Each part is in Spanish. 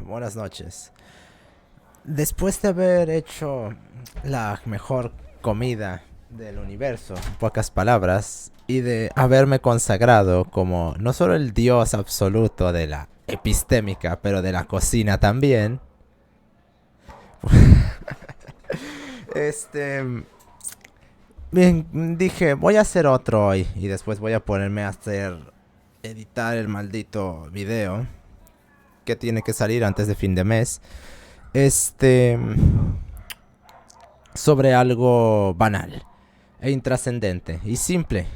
Buenas noches. Después de haber hecho la mejor comida del universo, en pocas palabras, y de haberme consagrado como no solo el dios absoluto de la epistémica, pero de la cocina también, este, bien, dije, voy a hacer otro hoy y después voy a ponerme a editar el maldito video que tiene que salir antes de fin de mes. Este, sobre algo banal e intrascendente y simple.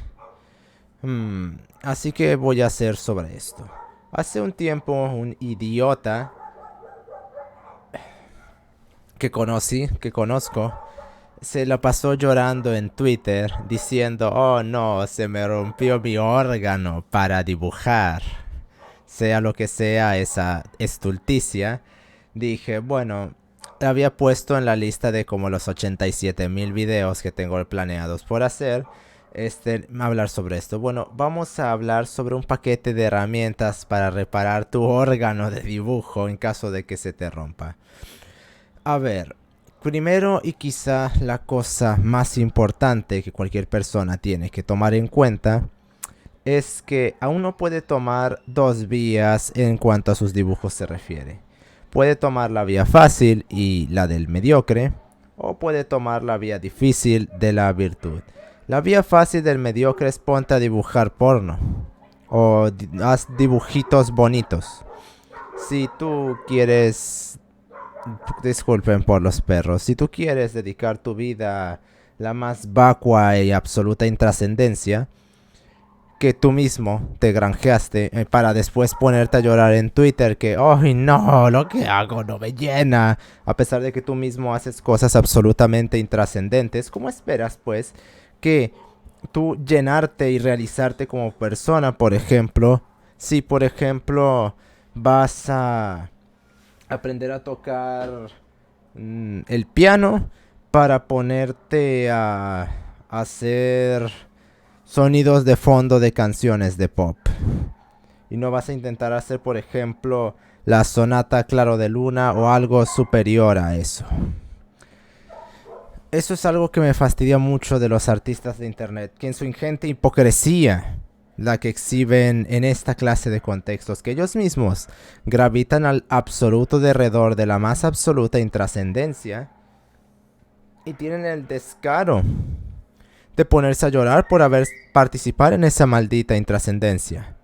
Así que voy a hacer sobre esto. Hace un tiempo un idiota que conozco, se la pasó llorando en Twitter diciendo, oh no, se me rompió mi órgano para dibujar. Sea lo que sea esa estulticia, dije, bueno, había puesto en la lista de como los 87,000 videos que tengo planeados por hacer, hablar sobre esto. Bueno, vamos a hablar sobre un paquete de herramientas para reparar tu órgano de dibujo en caso de que se te rompa. A ver, primero y quizá la cosa más importante que cualquier persona tiene que tomar en cuenta es que aún no puede tomar dos vías en cuanto a sus dibujos se refiere. Puede tomar la vía fácil y la del mediocre, o puede tomar la vía difícil de la virtud. La vía fácil del mediocre es ponte a dibujar porno, o haz dibujitos bonitos. Si tú quieres, disculpen por los perros, si tú quieres dedicar tu vida a la más vacua y absoluta intrascendencia, que tú mismo te granjeaste para después ponerte a llorar en Twitter que, ¡ay no! Lo que hago no me llena. A pesar de que tú mismo haces cosas absolutamente intrascendentes, ¿cómo esperas pues que tú llenarte y realizarte como persona, por ejemplo, si por ejemplo vas a aprender a tocar el piano para ponerte a hacer sonidos de fondo de canciones de pop? Y no vas a intentar hacer, por ejemplo, la sonata Claro de Luna o algo superior a eso. Eso es algo que me fastidia mucho de los artistas de internet, que en su ingente hipocresía, la que exhiben en esta clase de contextos, que ellos mismos gravitan al absoluto derredor de la más absoluta intrascendencia y tienen el descaro de ponerse a llorar por haber participado en esa maldita intrascendencia.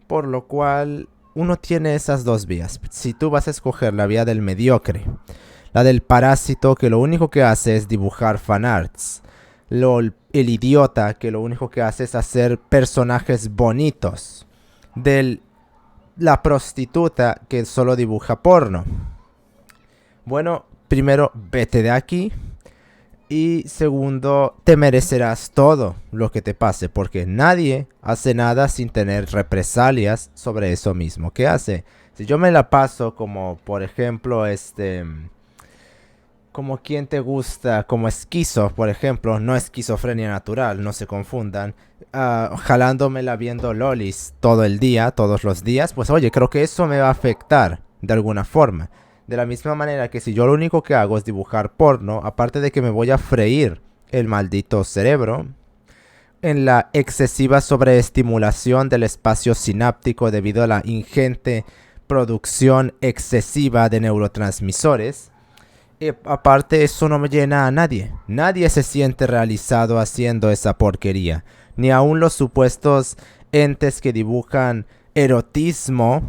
Por lo cual, uno tiene esas dos vías. Si tú vas a escoger la vía del mediocre, la del parásito que lo único que hace es dibujar fanarts, el idiota que lo único que hace es hacer personajes bonitos, la prostituta que solo dibuja porno. Bueno, primero, vete de aquí. Y segundo, te merecerás todo lo que te pase, porque nadie hace nada sin tener represalias sobre eso mismo que hace. Si yo me la paso como, por ejemplo, como quien te gusta, como esquizo, por ejemplo, no esquizofrenia natural, no se confundan, jalándomela viendo lolis todo el día, todos los días, pues oye, creo que eso me va a afectar de alguna forma. De la misma manera que si yo lo único que hago es dibujar porno, aparte de que me voy a freír el maldito cerebro, en la excesiva sobreestimulación del espacio sináptico debido a la ingente producción excesiva de neurotransmisores, aparte eso no me llena a nadie. Nadie se siente realizado haciendo esa porquería. Ni aun los supuestos entes que dibujan erotismo.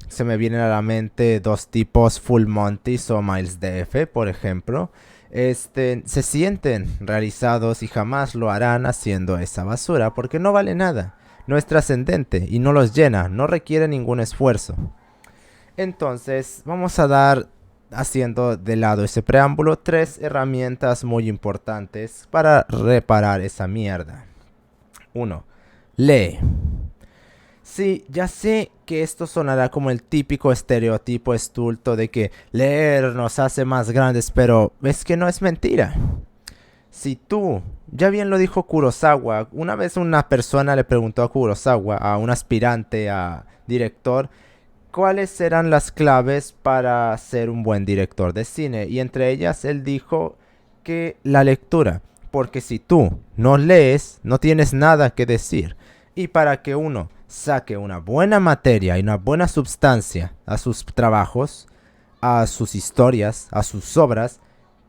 Se me vienen a la mente dos tipos, Full Monty o Miles DF, por ejemplo. Se sienten realizados y jamás lo harán haciendo esa basura porque no vale nada. No es trascendente y no los llena, no requiere ningún esfuerzo. Entonces, vamos a dar, haciendo de lado ese preámbulo, tres herramientas muy importantes para reparar esa mierda. 1. Lee. Sí, ya sé que esto sonará como el típico estereotipo estulto de que leer nos hace más grandes, pero es que no es mentira. Si tú, ya bien lo dijo Kurosawa, una vez una persona le preguntó a Kurosawa, a un aspirante a director, cuáles eran las claves para ser un buen director de cine. Y entre ellas él dijo que la lectura. Porque si tú no lees, no tienes nada que decir. Y para que uno saque una buena materia y una buena substancia a sus trabajos, a sus historias, a sus obras,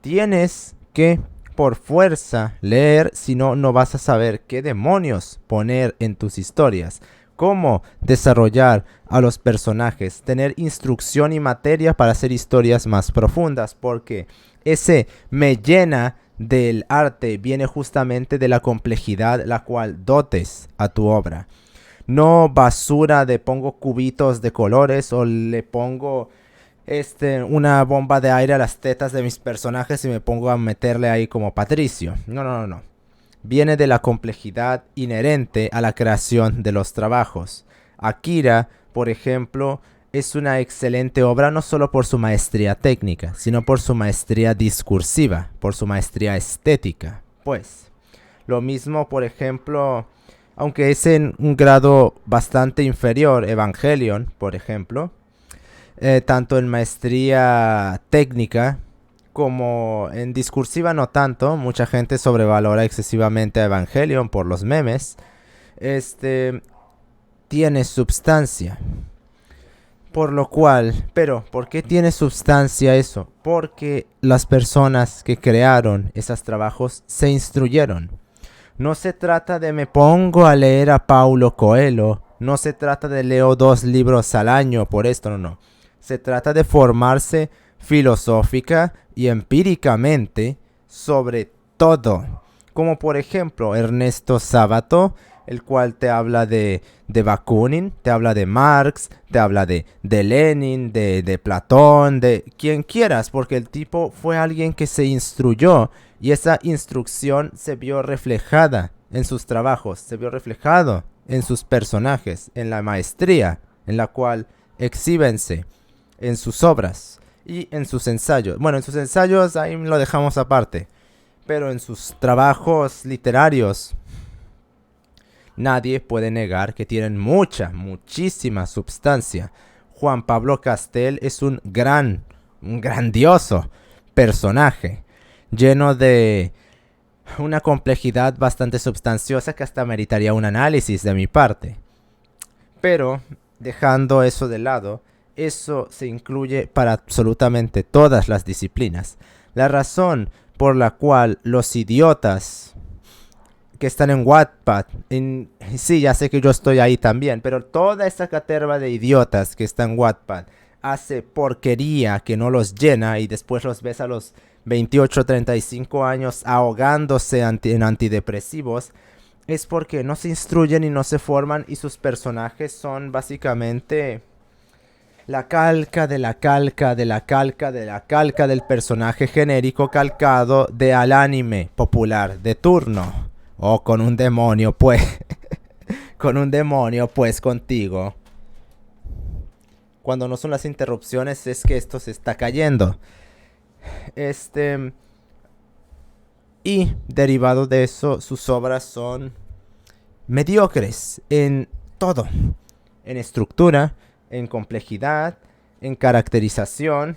tienes que por fuerza leer, si no, no vas a saber qué demonios poner en tus historias, cómo desarrollar a los personajes, tener instrucción y materia para hacer historias más profundas, porque ese me llena del arte viene justamente de la complejidad la cual dotes a tu obra. No basura de pongo cubitos de colores o le pongo una bomba de aire a las tetas de mis personajes y me pongo a meterle ahí como Patricio. No, no, no, no. Viene de la complejidad inherente a la creación de los trabajos. Akira, por ejemplo, es una excelente obra no solo por su maestría técnica, sino por su maestría discursiva, por su maestría estética. Pues, lo mismo, por ejemplo, aunque es en un grado bastante inferior, Evangelion, por ejemplo, tanto en maestría técnica como en discursiva no tanto. Mucha gente sobrevalora excesivamente a Evangelion por los memes. Tiene substancia. Por lo cual, pero, ¿por qué tiene substancia eso? Porque las personas que crearon esos trabajos se instruyeron. No se trata de me pongo a leer a Paulo Coelho. No se trata de leo 2 libros al año por esto, no, no. Se trata de formarse filosófica y empíricamente sobre todo. Como por ejemplo Ernesto Sábato, el cual te habla de Bakunin, te habla de Marx, te habla de Lenin, de Platón, de quien quieras, porque el tipo fue alguien que se instruyó y esa instrucción se vio reflejada en sus trabajos, se vio reflejado en sus personajes, en la maestría en la cual exhíbense en sus obras y en sus ensayos. Bueno, en sus ensayos ahí lo dejamos aparte, pero en sus trabajos literarios nadie puede negar que tienen muchísima substancia. Juan Pablo Castel es un grandioso personaje, lleno de una complejidad bastante substanciosa que hasta meritaría un análisis de mi parte. Pero, dejando eso de lado, eso se incluye para absolutamente todas las disciplinas. La razón por la cual los idiotas que están en Wattpad, sí, ya sé que yo estoy ahí también, pero toda esa caterva de idiotas que está en Wattpad hace porquería que no los llena y después los ves a los 28, 35 años ahogándose en antidepresivos, es porque no se instruyen y no se forman y sus personajes son básicamente la calca de la calca de la calca de la calca del personaje genérico calcado de al anime popular de turno. O con un demonio, pues. Con un demonio, pues, contigo. Cuando no son las interrupciones es que esto se está cayendo. Y derivado de eso, sus obras son mediocres en todo. En estructura, en complejidad, en caracterización,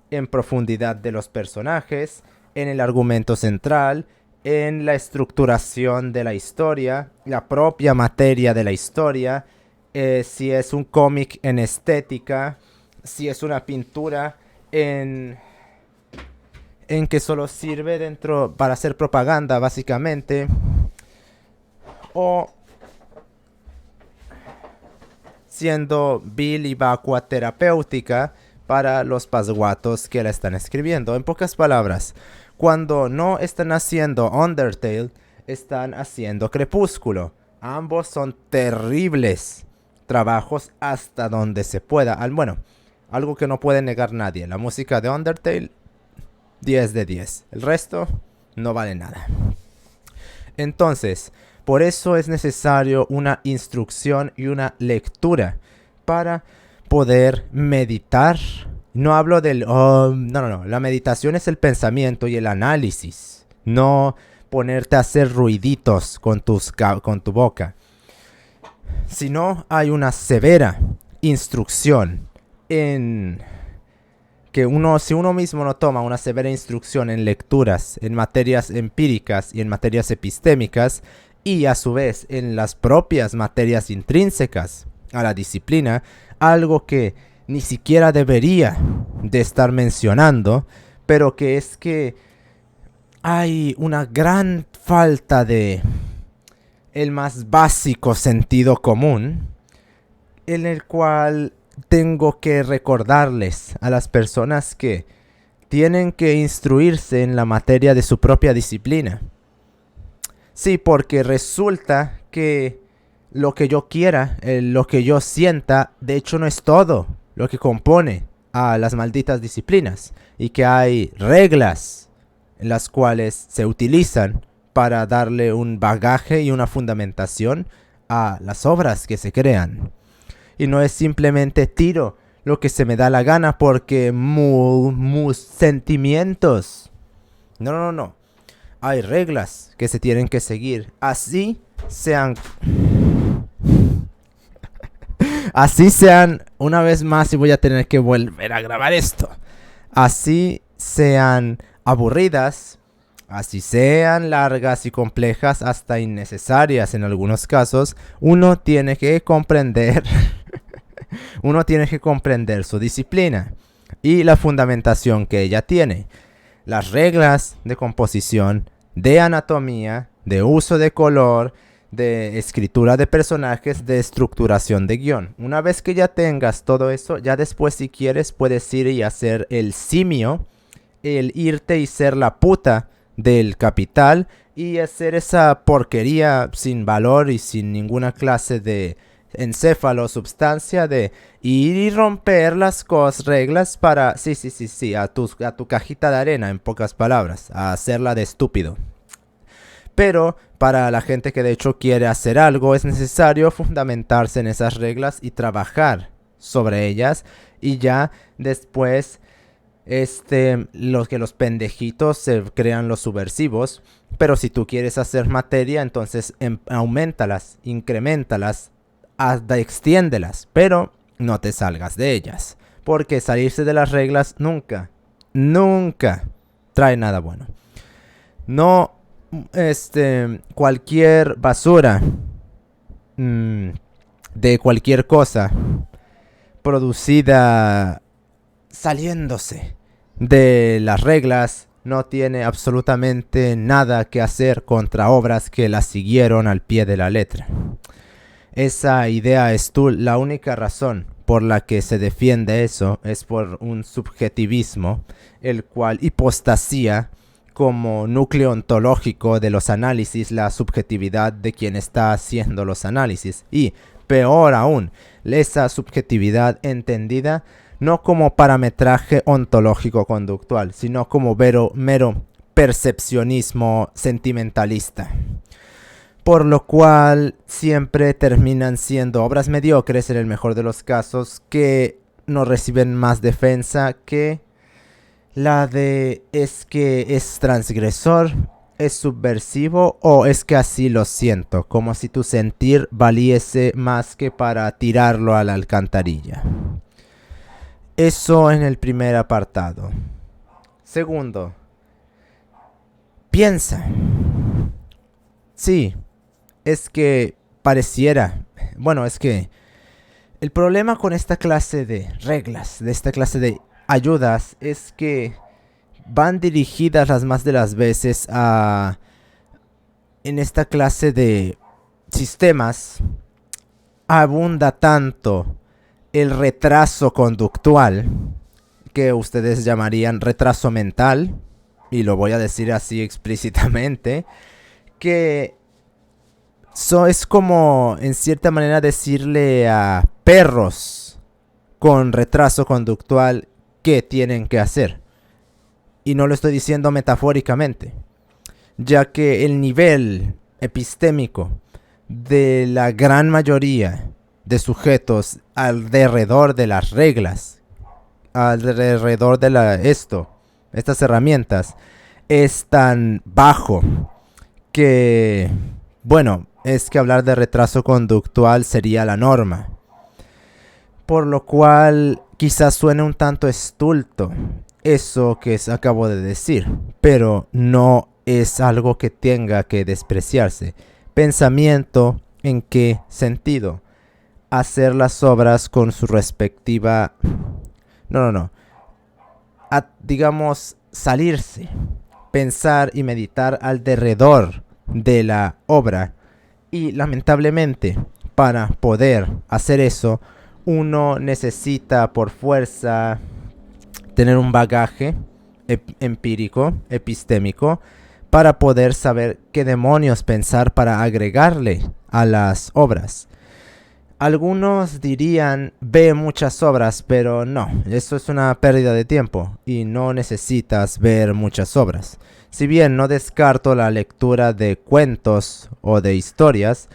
en profundidad de los personajes, en el argumento central, en la estructuración de la historia, la propia materia de la historia, si es un cómic en estética, si es una pintura en que solo sirve dentro para hacer propaganda básicamente, o siendo vil y vacua terapéutica para los pasguatos que la están escribiendo. En pocas palabras, cuando no están haciendo Undertale, están haciendo Crepúsculo. Ambos son terribles trabajos hasta donde se pueda. Bueno, algo que no puede negar nadie. La música de Undertale, 10 de 10. El resto no vale nada. Entonces, por eso es necesario una instrucción y una lectura para poder meditar. No hablo del... no. La meditación es el pensamiento y el análisis. No ponerte a hacer ruiditos con tu boca. Sino hay una severa instrucción en que si uno mismo no toma una severa instrucción en lecturas, en materias empíricas y en materias epistémicas, y a su vez en las propias materias intrínsecas a la disciplina, algo que ni siquiera debería de estar mencionando, pero que es que hay una gran falta de el más básico sentido común, en el cual tengo que recordarles a las personas que tienen que instruirse en la materia de su propia disciplina. Sí, porque resulta que lo que yo quiera, lo que yo sienta, de hecho no es todo lo que compone a las malditas disciplinas. Y que hay reglas en las cuales se utilizan para darle un bagaje y una fundamentación a las obras que se crean. Y no es simplemente tiro lo que se me da la gana porque mus sentimientos. No. Hay reglas que se tienen que seguir. Así sean, una vez más, y voy a tener que volver a grabar esto. Así sean aburridas, así sean largas y complejas, hasta innecesarias en algunos casos, uno tiene que comprender su disciplina y la fundamentación que ella tiene. Las reglas de composición, de anatomía, de uso de color, de escritura de personajes, de estructuración de guión. Una vez que ya tengas todo eso, ya después, si quieres, puedes ir y hacer el simio, el irte y ser la puta del capital y hacer esa porquería sin valor y sin ninguna clase de encéfalo, substancia, de ir y romper las reglas para, a tu cajita de arena, en pocas palabras, a hacerla de estúpido. Pero para la gente que de hecho quiere hacer algo, es necesario fundamentarse en esas reglas y trabajar sobre ellas, y ya después los pendejitos se crean los subversivos. Pero si tú quieres hacer materia, entonces aumentalas, incrementalas, extiéndelas, pero no te salgas de ellas, porque salirse de las reglas nunca trae nada bueno. No, cualquier basura de cualquier cosa producida saliéndose de las reglas no tiene absolutamente nada que hacer contra obras que las siguieron al pie de la letra. Esa idea es la única razón por la que se defiende eso es por un subjetivismo, el cual hipostasía como núcleo ontológico de los análisis la subjetividad de quien está haciendo los análisis. Y, peor aún, esa subjetividad entendida no como parametraje ontológico conductual, sino como mero percepcionismo sentimentalista. Por lo cual siempre terminan siendo obras mediocres en el mejor de los casos, que no reciben más defensa que la de es que es transgresor, es subversivo o es que así lo siento, como si tu sentir valiese más que para tirarlo a la alcantarilla. Eso en el primer apartado. Segundo, piensa. Sí, es que pareciera, es que el problema con esta clase de reglas, de esta clase de ayudas, es que van dirigidas las más de las veces en esta clase de sistemas, abunda tanto el retraso conductual, que ustedes llamarían retraso mental, y lo voy a decir así explícitamente, que es como en cierta manera decirle a perros con retraso conductual qué tienen que hacer. Y no lo estoy diciendo metafóricamente, ya que el nivel epistémico de la gran mayoría de sujetos alrededor de las reglas, alrededor de estas herramientas, es tan bajo que, es que hablar de retraso conductual sería la norma. Por lo cual Quizás suene un tanto estulto eso que acabo de decir, pero no es algo que tenga que despreciarse. Pensamiento, ¿en qué sentido? Hacer las obras con su respectiva... No. Digamos, salirse, pensar y meditar alrededor de la obra. Y lamentablemente, para poder hacer eso, uno necesita por fuerza tener un bagaje empírico, epistémico, para poder saber qué demonios pensar para agregarle a las obras. Algunos dirían, ve muchas obras, pero no, eso es una pérdida de tiempo y no necesitas ver muchas obras. Si bien no descarto la lectura de cuentos o de historias,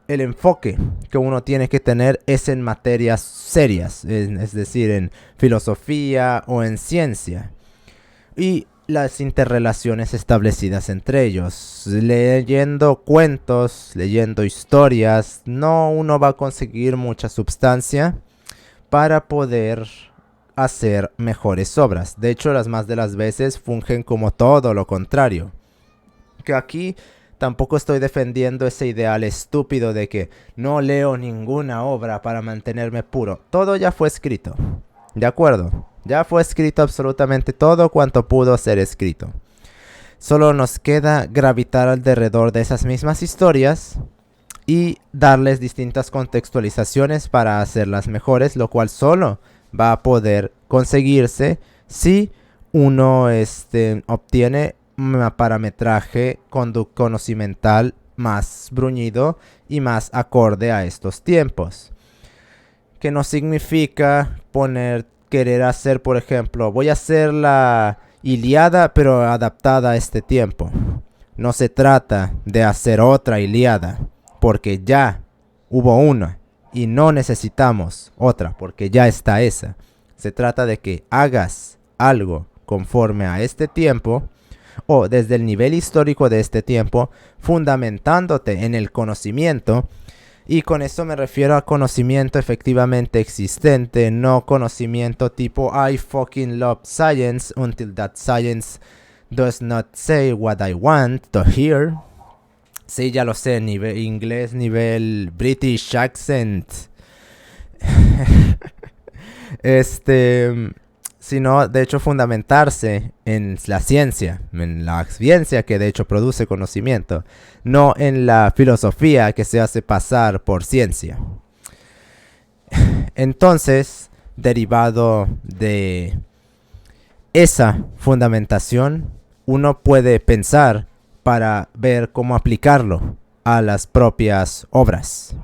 el enfoque que uno tiene que tener es en materias serias, es decir, en filosofía o en ciencia. Y las interrelaciones establecidas entre ellos. Leyendo cuentos, leyendo historias, no uno va a conseguir mucha sustancia para poder hacer mejores obras. De hecho, las más de las veces fungen como todo lo contrario. Que aquí tampoco estoy defendiendo ese ideal estúpido de que no leo ninguna obra para mantenerme puro. Todo ya fue escrito. ¿De acuerdo? Ya fue escrito absolutamente todo cuanto pudo ser escrito. Solo nos queda gravitar alrededor de esas mismas historias y darles distintas contextualizaciones para hacerlas mejores, lo cual solo va a poder conseguirse si uno obtiene un parametraje conocimental más bruñido y más acorde a estos tiempos. Que no significa querer hacer, por ejemplo, voy a hacer la Ilíada pero adaptada a este tiempo. No se trata de hacer otra Ilíada porque ya hubo una y no necesitamos otra porque ya está esa. Se trata de que hagas algo conforme a este tiempo o desde el nivel histórico de este tiempo, fundamentándote en el conocimiento. Y con eso me refiero a conocimiento efectivamente existente, no conocimiento tipo I fucking love science until that science does not say what I want to hear. Sí, ya lo sé, nivel inglés, nivel British accent. Sino de hecho fundamentarse en la ciencia que de hecho produce conocimiento, no en la filosofía que se hace pasar por ciencia. Entonces, derivado de esa fundamentación, uno puede pensar para ver cómo aplicarlo a las propias obras,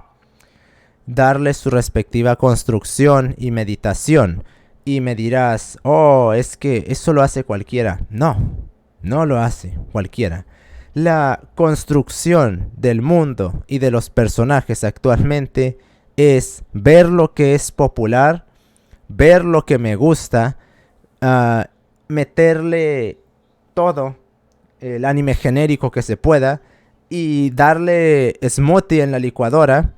darle su respectiva construcción y meditación. Y me dirás, oh, es que eso lo hace cualquiera. No, no lo hace cualquiera. La construcción del mundo y de los personajes actualmente es ver lo que es popular, ver lo que me gusta, meterle todo el anime genérico que se pueda y darle smoothie en la licuadora.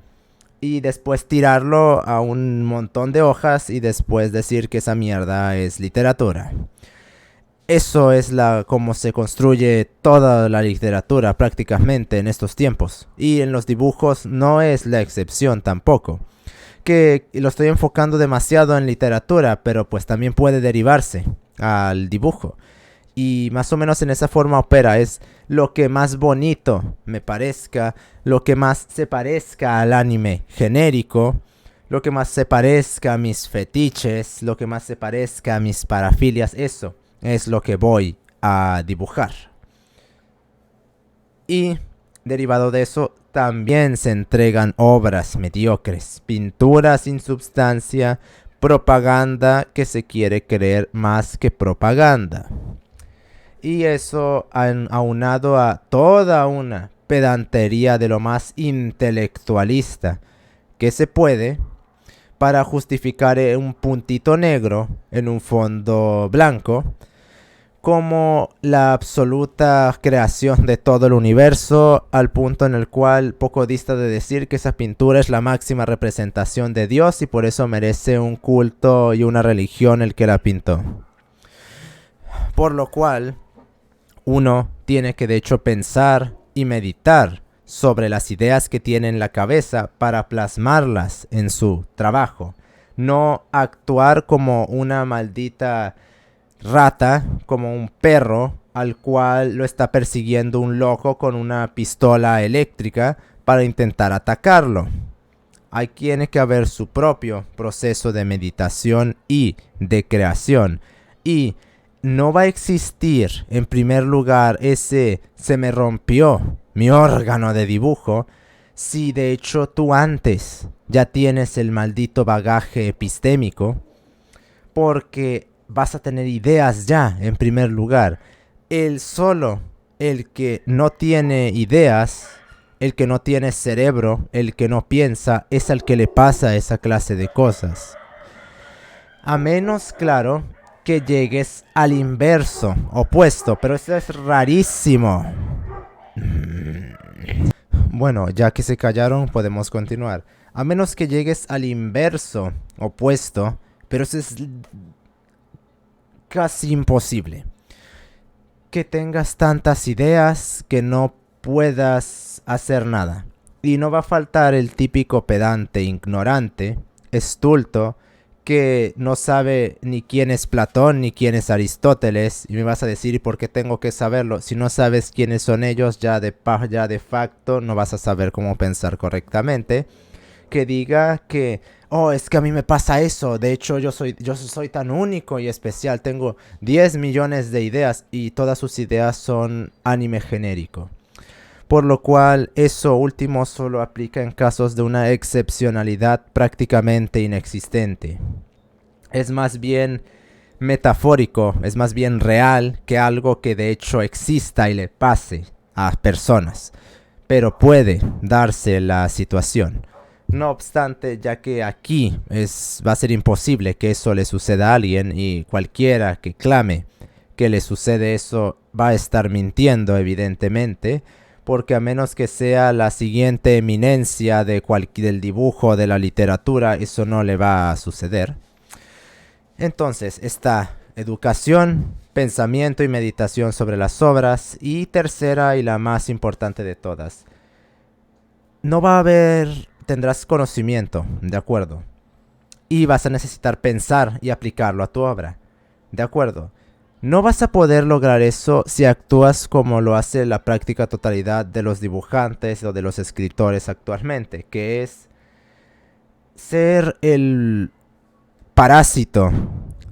Y después tirarlo a un montón de hojas y después decir que esa mierda es literatura. Eso es como se construye toda la literatura prácticamente en estos tiempos. Y en los dibujos no es la excepción tampoco. Que lo estoy enfocando demasiado en literatura, pero pues también puede derivarse al dibujo. Y más o menos en esa forma opera. Es lo que más bonito me parezca, lo que más se parezca al anime genérico, lo que más se parezca a mis fetiches, lo que más se parezca a mis parafilias. Eso es lo que voy a dibujar. Y derivado de eso también se entregan obras mediocres, pintura sin substancia, propaganda que se quiere creer más que propaganda. Y eso aunado a toda una pedantería de lo más intelectualista que se puede para justificar un puntito negro en un fondo blanco, como la absoluta creación de todo el universo, al punto en el cual poco dista de decir que esa pintura es la máxima representación de Dios y por eso merece un culto y una religión el que la pintó. Por lo cual, uno tiene que de hecho pensar y meditar sobre las ideas que tiene en la cabeza para plasmarlas en su trabajo. No actuar como una maldita rata, como un perro al cual lo está persiguiendo un loco con una pistola eléctrica para intentar atacarlo. Hay tiene que haber su propio proceso de meditación y de creación. Y no va a existir, en primer lugar, ese se me rompió mi órgano de dibujo, si de hecho tú antes ya tienes el maldito bagaje epistémico, porque vas a tener ideas ya, en primer lugar. El que no tiene ideas, el que no tiene cerebro, el que no piensa, es al que le pasa esa clase de cosas. A menos, claro, que llegues al inverso, opuesto, pero eso es rarísimo. Bueno, ya que se callaron, podemos continuar. A menos que llegues al inverso, opuesto, pero eso es casi imposible. Que tengas tantas ideas que no puedas hacer nada. Y no va a faltar el típico pedante ignorante, estulto, que no sabe ni quién es Platón ni quién es Aristóteles. Y me vas a decir, ¿y por qué tengo que saberlo? Si no sabes quiénes son ellos, ya de facto no vas a saber cómo pensar correctamente. Que diga que, oh, es que a mí me pasa eso. De hecho, yo soy tan único y especial. Tengo 10 millones de ideas y todas sus ideas son anime genérico. Por lo cual, eso último solo aplica en casos de una excepcionalidad prácticamente inexistente. Es más bien metafórico, es más bien real que algo que de hecho exista y le pase a personas. Pero puede darse la situación. No obstante, ya que aquí va a ser imposible que eso le suceda a alguien y cualquiera que clame que le sucede eso va a estar mintiendo evidentemente, porque a menos que sea la siguiente eminencia del dibujo o de la literatura, eso no le va a suceder. Entonces está educación, pensamiento y meditación sobre las obras, y tercera y la más importante de todas. No va a haber, tendrás conocimiento, de acuerdo, y vas a necesitar pensar y aplicarlo a tu obra, de acuerdo. No vas a poder lograr eso si actúas como lo hace la práctica totalidad de los dibujantes o de los escritores actualmente, que es ser el parásito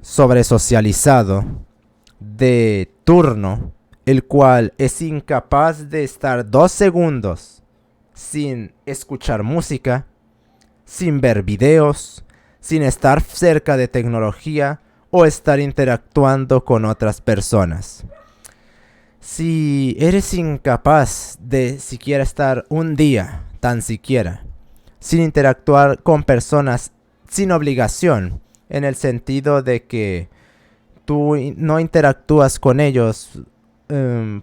sobresocializado de turno, el cual es incapaz de estar 2 segundos sin escuchar música, sin ver videos, sin estar cerca de tecnología o estar interactuando con otras personas. Si eres incapaz de siquiera estar un día, tan siquiera, sin interactuar con personas sin obligación, en el sentido de que tú no interactúas con ellos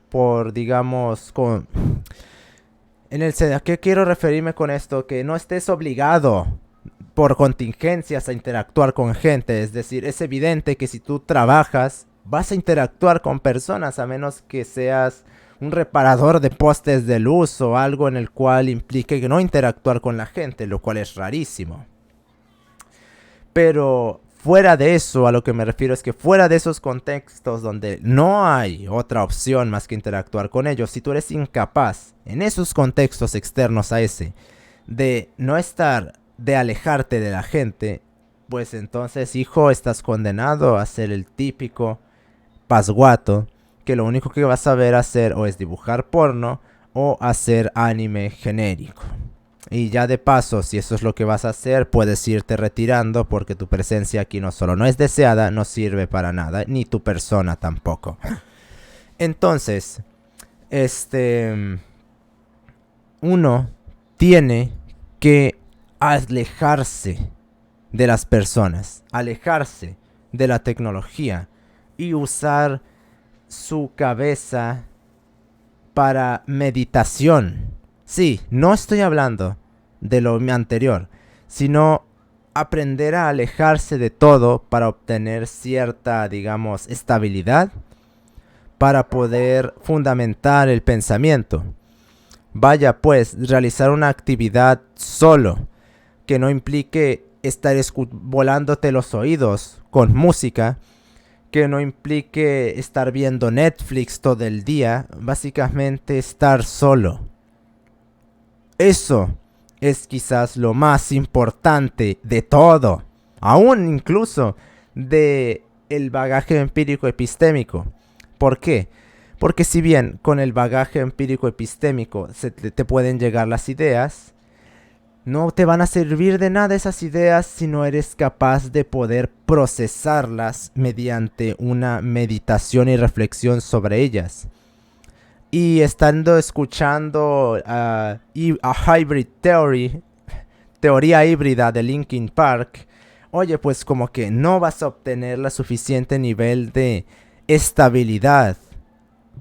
por, digamos, ¿a qué quiero referirme con esto? Que no estés obligado por contingencias a interactuar con gente. Es decir, es evidente que si tú trabajas, vas a interactuar con personas, a menos que seas un reparador de postes de luz o algo en el cual implique que no interactuar con la gente, lo cual es rarísimo. Pero fuera de eso, a lo que me refiero es que fuera de esos contextos donde no hay otra opción más que interactuar con ellos, si tú eres incapaz, en esos contextos externos a ese, de no estar, de alejarte de la gente, pues entonces, hijo, estás condenado a ser el típico pasguato que lo único que vas a saber hacer o es dibujar porno o hacer anime genérico. Y ya de paso, si eso es lo que vas a hacer, puedes irte retirando porque tu presencia aquí no solo no es deseada, no sirve para nada, ni tu persona tampoco. Entonces, uno tiene que alejarse de las personas, alejarse de la tecnología y usar su cabeza para meditación. Sí, no estoy hablando de lo anterior, sino aprender a alejarse de todo para obtener cierta, digamos, estabilidad, para poder fundamentar el pensamiento. Vaya pues, realizar una actividad solo, que no implique estar volándote los oídos con música, que no implique estar viendo Netflix todo el día, básicamente estar solo. Eso es quizás lo más importante de todo, aún incluso de el bagaje empírico epistémico. ¿Por qué? Porque si bien con el bagaje empírico epistémico te pueden llegar las ideas, no te van a servir de nada esas ideas si no eres capaz de poder procesarlas mediante una meditación y reflexión sobre ellas. Y estando escuchando a Hybrid Theory, teoría híbrida de Linkin Park, oye, pues como que no vas a obtener la suficiente nivel de estabilidad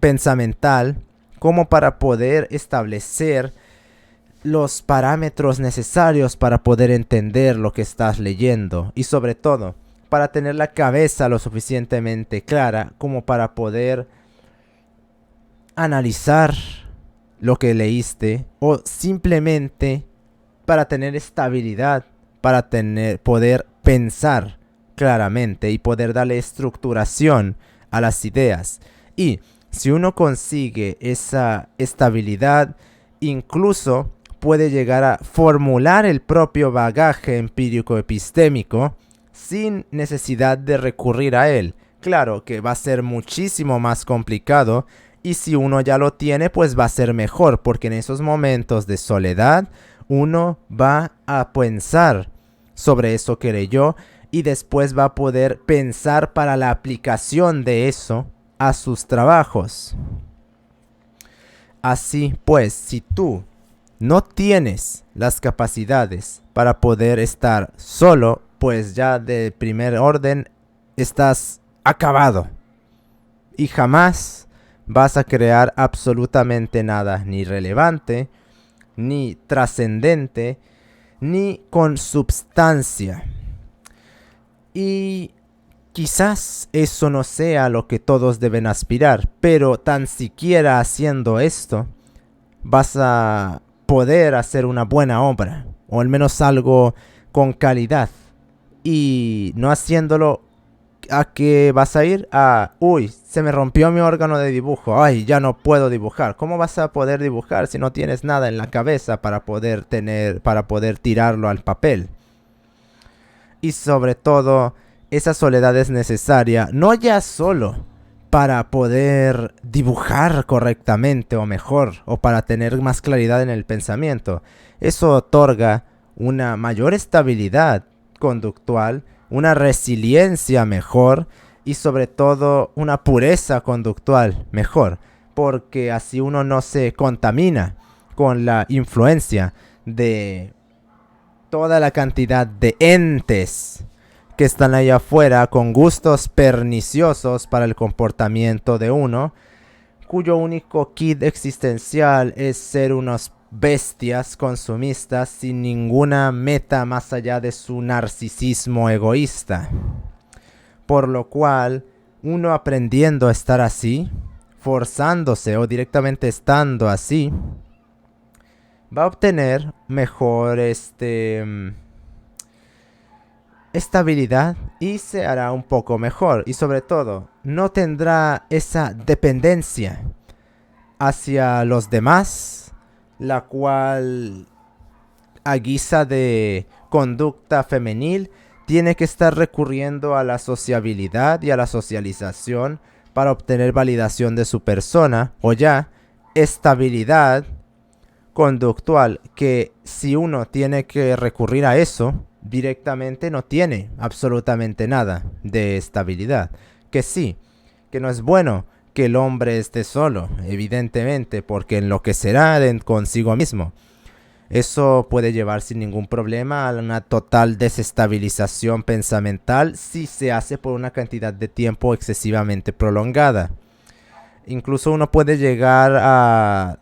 pensamental como para poder establecer los parámetros necesarios para poder entender lo que estás leyendo y sobre todo para tener la cabeza lo suficientemente clara como para poder analizar lo que leíste o simplemente para tener estabilidad, para poder pensar claramente y poder darle estructuración a las ideas. Y si uno consigue esa estabilidad, incluso puede llegar a formular el propio bagaje empírico epistémico sin necesidad de recurrir a él. Claro que va a ser muchísimo más complicado y si uno ya lo tiene, pues va a ser mejor, porque en esos momentos de soledad uno va a pensar sobre eso que leyó y después va a poder pensar para la aplicación de eso a sus trabajos. Así pues, si tú no tienes las capacidades para poder estar solo, pues ya de primer orden estás acabado. Y jamás vas a crear absolutamente nada, ni relevante, ni trascendente, ni con substancia. Y quizás eso no sea lo que todos deben aspirar, pero tan siquiera haciendo esto, vas a poder hacer una buena obra, o al menos algo con calidad. Y no haciéndolo, ¿a qué vas a ir? Uy, se me rompió mi órgano de dibujo, ay, ya no puedo dibujar. ¿Cómo vas a poder dibujar si no tienes nada en la cabeza para poder tirarlo al papel? Y sobre todo, esa soledad es necesaria, no ya solo para poder dibujar correctamente o mejor, o para tener más claridad en el pensamiento. Eso otorga una mayor estabilidad conductual, una resiliencia mejor y sobre todo una pureza conductual mejor, porque así uno no se contamina con la influencia de toda la cantidad de entes que están allá afuera con gustos perniciosos para el comportamiento de uno, cuyo único kit existencial es ser unos bestias consumistas sin ninguna meta más allá de su narcisismo egoísta. Por lo cual, uno aprendiendo a estar así, forzándose o directamente estando así, va a obtener mejor estabilidad y se hará un poco mejor. Y sobre todo, no tendrá esa dependencia hacia los demás, la cual, a guisa de conducta femenil, tiene que estar recurriendo a la sociabilidad y a la socialización para obtener validación de su persona, o ya estabilidad conductual, que si uno tiene que recurrir a eso directamente, no tiene absolutamente nada de estabilidad. Que sí, que no es bueno que el hombre esté solo, evidentemente, porque enloquecerá consigo mismo. Eso puede llevar sin ningún problema a una total desestabilización pensamental si se hace por una cantidad de tiempo excesivamente prolongada. Incluso uno puede llegar a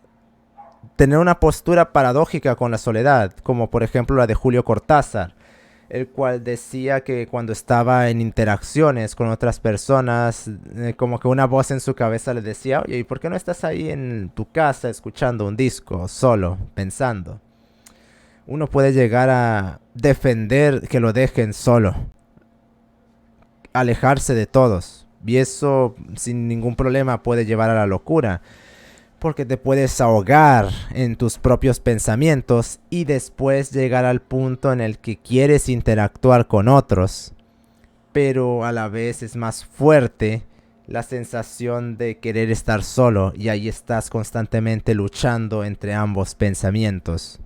tener una postura paradójica con la soledad, como por ejemplo la de Julio Cortázar, el cual decía que cuando estaba en interacciones con otras personas, como que una voz en su cabeza le decía, oye, ¿y por qué no estás ahí en tu casa escuchando un disco, solo, pensando? Uno puede llegar a defender que lo dejen solo, alejarse de todos, y eso sin ningún problema puede llevar a la locura, porque te puedes ahogar en tus propios pensamientos y después llegar al punto en el que quieres interactuar con otros, pero a la vez es más fuerte la sensación de querer estar solo y ahí estás constantemente luchando entre ambos pensamientos.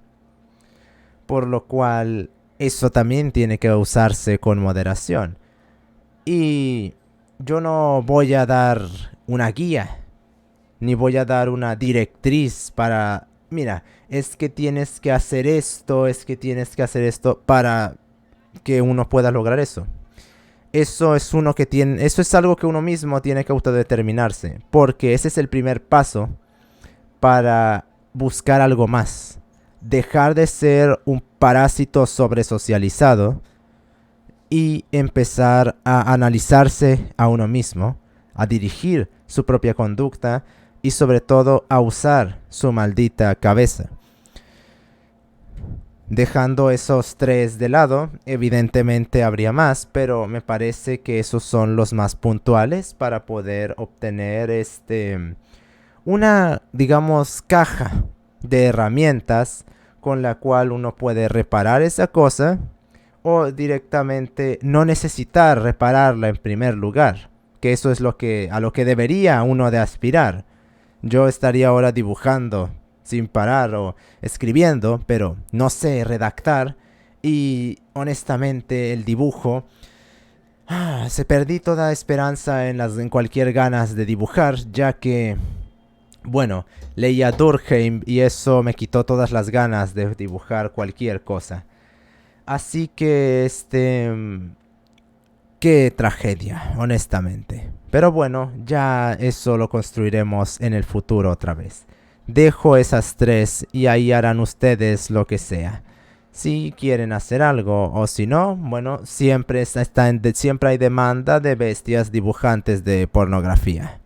Por lo cual eso también tiene que usarse con moderación. Y yo no voy a dar una guía ni voy a dar una directriz para, mira, es que tienes que hacer esto, es que tienes que hacer esto para que uno pueda lograr eso. Eso es algo que uno mismo tiene que autodeterminarse, porque ese es el primer paso para buscar algo más. Dejar de ser un parásito sobresocializado y empezar a analizarse a uno mismo, a dirigir su propia conducta y sobre todo a usar su maldita cabeza. Dejando esos tres de lado, evidentemente habría más, pero me parece que esos son los más puntuales para poder obtener una, digamos, caja de herramientas con la cual uno puede reparar esa cosa o directamente no necesitar repararla en primer lugar, que eso es a lo que debería uno de aspirar. Yo estaría ahora dibujando sin parar o escribiendo, pero no sé redactar y honestamente el dibujo se perdí toda esperanza en cualquier ganas de dibujar, ya que bueno, leía Durkheim y eso me quitó todas las ganas de dibujar cualquier cosa. Así que qué tragedia, honestamente. Pero bueno, ya eso lo construiremos en el futuro otra vez. Dejo esas tres y ahí harán ustedes lo que sea. Si quieren hacer algo o si no, bueno, siempre hay demanda de bestias dibujantes de pornografía.